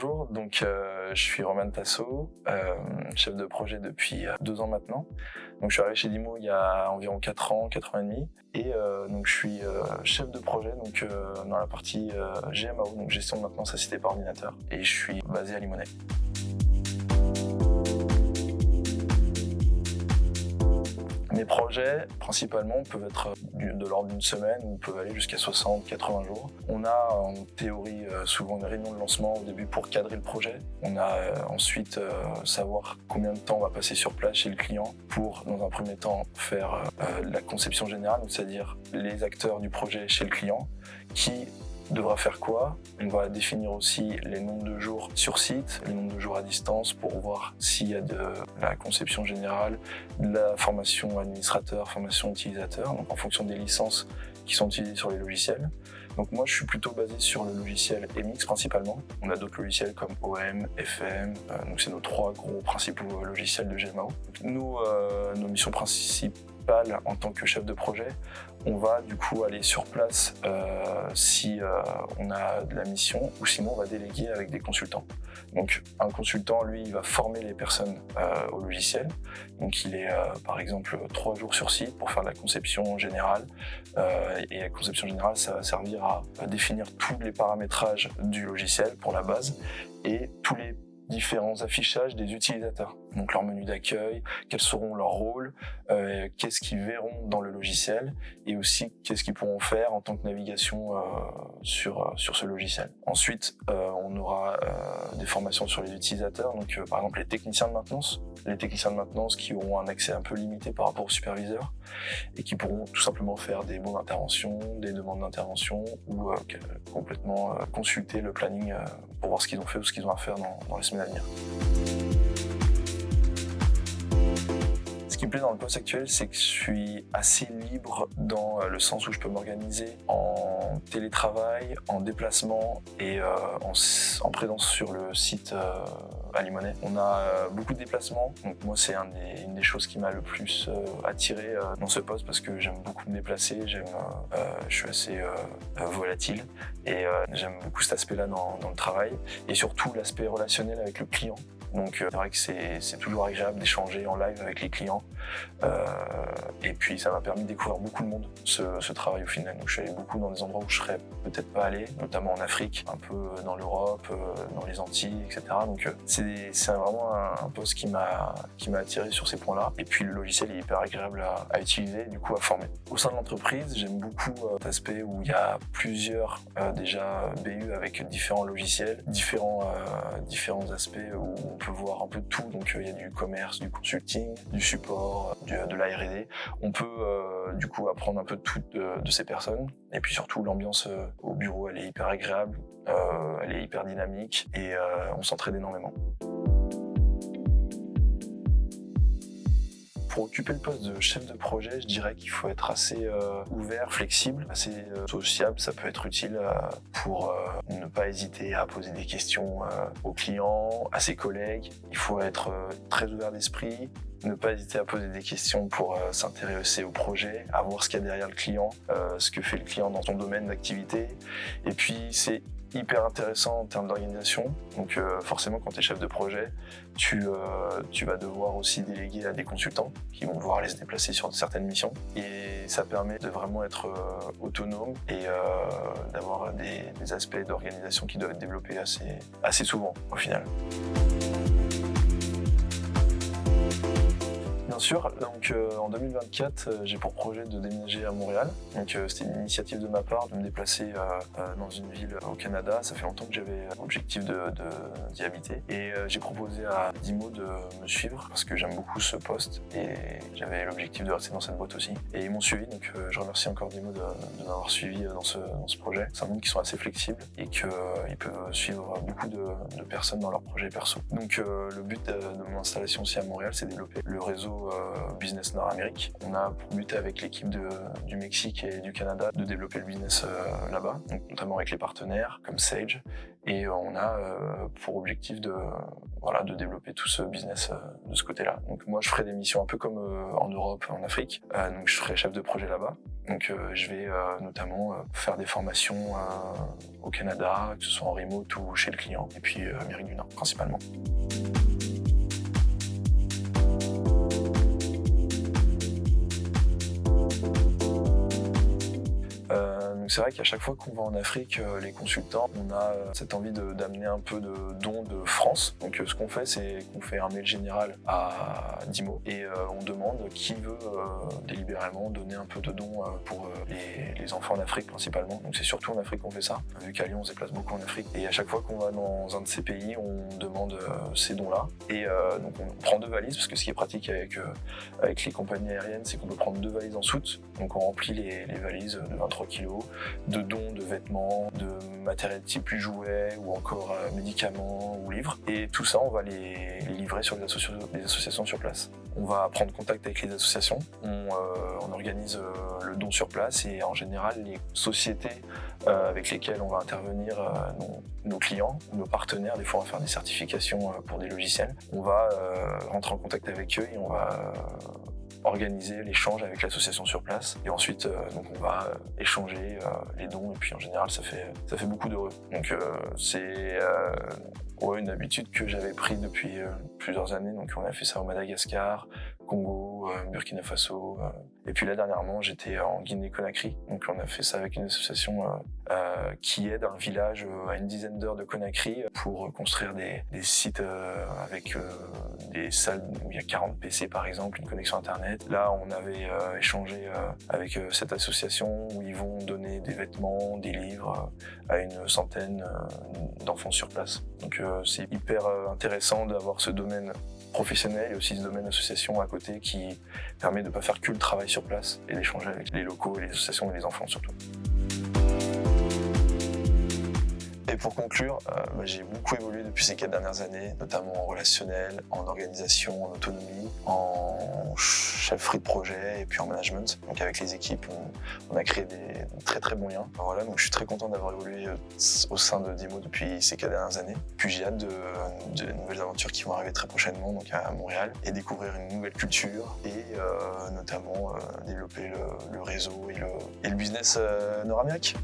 bonjour, je suis Roman Tasso, chef de projet depuis 2 ans maintenant. Donc je suis arrivé chez Dimo il y a environ 4 ans et demi, et je suis chef de projet dans la partie GMAO, donc gestion de maintenance assistée par ordinateur, et je suis basé à Limonest. Mes projets, principalement, peuvent être de l'ordre d'une semaine ou peuvent aller jusqu'à 60-80 jours. On a en théorie souvent une réunion de lancement au début pour cadrer le projet. On a ensuite savoir combien de temps on va passer sur place chez le client pour, dans un premier temps, faire la conception générale, c'est-à-dire les acteurs du projet chez le client, qui devra faire quoi. On va définir aussi les nombres de jours sur site, les nombres de jours à distance pour voir s'il y a de la conception générale, de la formation administrateur, formation utilisateur, donc en fonction des licences qui sont utilisées sur les logiciels. Donc moi je suis plutôt basé sur le logiciel MX principalement. On a d'autres logiciels comme OM, FM, donc c'est nos 3 gros principaux logiciels de GMAO. Nous, nos missions principales en tant que chef de projet, on va du coup aller sur place si on a de la mission, ou sinon on va déléguer avec des consultants. Donc un consultant, lui, il va former les personnes au logiciel. Donc il est par exemple 3 jours sur site pour faire de la conception générale. Et la conception générale, ça va servir à définir tous les paramétrages du logiciel pour la base et tous les différents affichages des utilisateurs. Donc leur menu d'accueil, quels seront leurs rôles, qu'est-ce qu'ils verront dans le logiciel, et aussi qu'est-ce qu'ils pourront faire en tant que navigation sur ce logiciel. Ensuite, on aura des formations sur les utilisateurs, donc par exemple les techniciens de maintenance. Les techniciens de maintenance qui auront un accès un peu limité par rapport aux superviseurs et qui pourront tout simplement faire des mots d'intervention, des demandes d'intervention ou complètement consulter le planning pour voir ce qu'ils ont fait ou ce qu'ils ont à faire dans les semaines à venir. Ce qui me plaît dans le poste actuel, c'est que je suis assez libre dans le sens où je peux m'organiser en télétravail, en déplacement et en présence sur le site à Limonest. On a beaucoup de déplacements, donc moi c'est une des choses qui m'a le plus attiré dans ce poste parce que j'aime beaucoup me déplacer, je suis assez volatile et j'aime beaucoup cet aspect-là dans le travail et surtout l'aspect relationnel avec le client. Donc c'est vrai que c'est toujours agréable d'échanger en live avec les clients et puis ça m'a permis de découvrir beaucoup de monde ce travail au final. Donc je suis allé beaucoup dans des endroits où je serais peut-être pas allé, notamment en Afrique, un peu dans l'Europe, dans les Antilles, etc. Donc c'est vraiment un poste qui m'a attiré sur ces points-là. Et puis le logiciel est hyper agréable à utiliser, du coup à former. Au sein de l'entreprise, j'aime beaucoup cet aspect où il y a plusieurs déjà BU avec différents logiciels, différents aspects où on peut voir un peu de tout. Donc il y a du commerce, du consulting, du support, de la R&D. On peut du coup apprendre un peu de tout de ces personnes. Et puis surtout l'ambiance au bureau, elle est hyper agréable, elle est hyper dynamique et on s'entraide énormément. Pour occuper le poste de chef de projet, je dirais qu'il faut être assez ouvert, flexible, assez sociable. Ça peut être utile pour ne pas hésiter à poser des questions aux clients, à ses collègues. Il faut être très ouvert d'esprit, ne pas hésiter à poser des questions pour s'intéresser au projet, à voir ce qu'il y a derrière le client, ce que fait le client dans son domaine d'activité. Et puis c'est hyper intéressant en termes d'organisation. Donc forcément quand tu es chef de projet, tu vas devoir aussi déléguer à des consultants qui vont devoir aller se déplacer sur certaines missions. Et ça permet de vraiment être autonome et d'avoir des aspects d'organisation qui doivent être développés assez souvent au final. Bien sûr, donc en 2024, j'ai pour projet de déménager à Montréal. Donc c'était une initiative de ma part de me déplacer dans une ville au Canada. Ça fait longtemps que j'avais l'objectif d'y habiter. Et j'ai proposé à Dimo de me suivre parce que j'aime beaucoup ce poste et j'avais l'objectif de rester dans cette boîte aussi. Et ils m'ont suivi, donc je remercie encore Dimo de m'avoir suivi dans ce projet. C'est un monde qui sont assez flexibles et qu'ils peuvent suivre beaucoup de personnes dans leur projet perso. Donc le but de mon installation aussi à Montréal, c'est de développer le réseau business Nord-Amérique. On a pour but avec l'équipe du Mexique et du Canada de développer le business là-bas, donc notamment avec les partenaires comme Sage. Et on a pour objectif de développer tout ce business de ce côté-là. Donc moi, je ferai des missions un peu comme en Europe, en Afrique. Donc je serai chef de projet là-bas. Donc je vais notamment faire des formations au Canada, que ce soit en remote ou chez le client, et puis Amérique du Nord principalement. C'est vrai qu'à chaque fois qu'on va en Afrique, les consultants, on a cette envie d'amener un peu de dons de France. Donc ce qu'on fait, c'est qu'on fait un mail général à Dimo et on demande qui veut délibérément donner un peu de dons pour les enfants en Afrique principalement. Donc c'est surtout en Afrique qu'on fait ça, vu qu'à Lyon on se déplace beaucoup en Afrique. Et à chaque fois qu'on va dans un de ces pays, on demande ces dons-là. Et donc on prend 2 valises, parce que ce qui est pratique avec les compagnies aériennes, c'est qu'on peut prendre 2 valises en soute. Donc on remplit les valises de 23 kilos, de dons de vêtements, de matériel type jouets ou encore médicaments ou livres. Et tout ça, on va les livrer sur les associations sur place. On va prendre contact avec les associations, on organise le don sur place et en général, les sociétés avec lesquelles on va intervenir, nos clients, nos partenaires, des fois on va faire des certifications pour des logiciels. On va rentrer en contact avec eux et on va organiser l'échange avec l'association sur place et ensuite donc on va échanger les dons et puis en général ça fait beaucoup d'heureux. Donc c'est une habitude que j'avais pris depuis plusieurs années. Donc on a fait ça au Madagascar, Congo, Burkina Faso et puis là dernièrement j'étais en Guinée-Conakry. Donc on a fait ça avec une association qui aide un village à une dizaine d'heures de Conakry pour construire des sites avec des salles où il y a 40 PC par exemple, une connexion internet. Là on avait échangé avec cette association où ils vont donner des vêtements, des livres à une centaine d'enfants sur place. Donc c'est hyper intéressant d'avoir ce domaine professionnel et aussi ce domaine association à côté qui permet de ne pas faire que le travail sur place et d'échanger avec les locaux et les associations et les enfants surtout. Et pour conclure, j'ai beaucoup évolué depuis ces 4 dernières années, notamment en relationnel, en organisation, en autonomie, en chefferie de projet et puis en management. Donc avec les équipes, on a créé des très très bons liens. Voilà, donc je suis très content d'avoir évolué au sein de Dimo depuis ces 4 dernières années. Puis j'ai hâte de nouvelles aventures qui vont arriver très prochainement, donc à Montréal, et découvrir une nouvelle culture et notamment développer le réseau et le business nord-américain.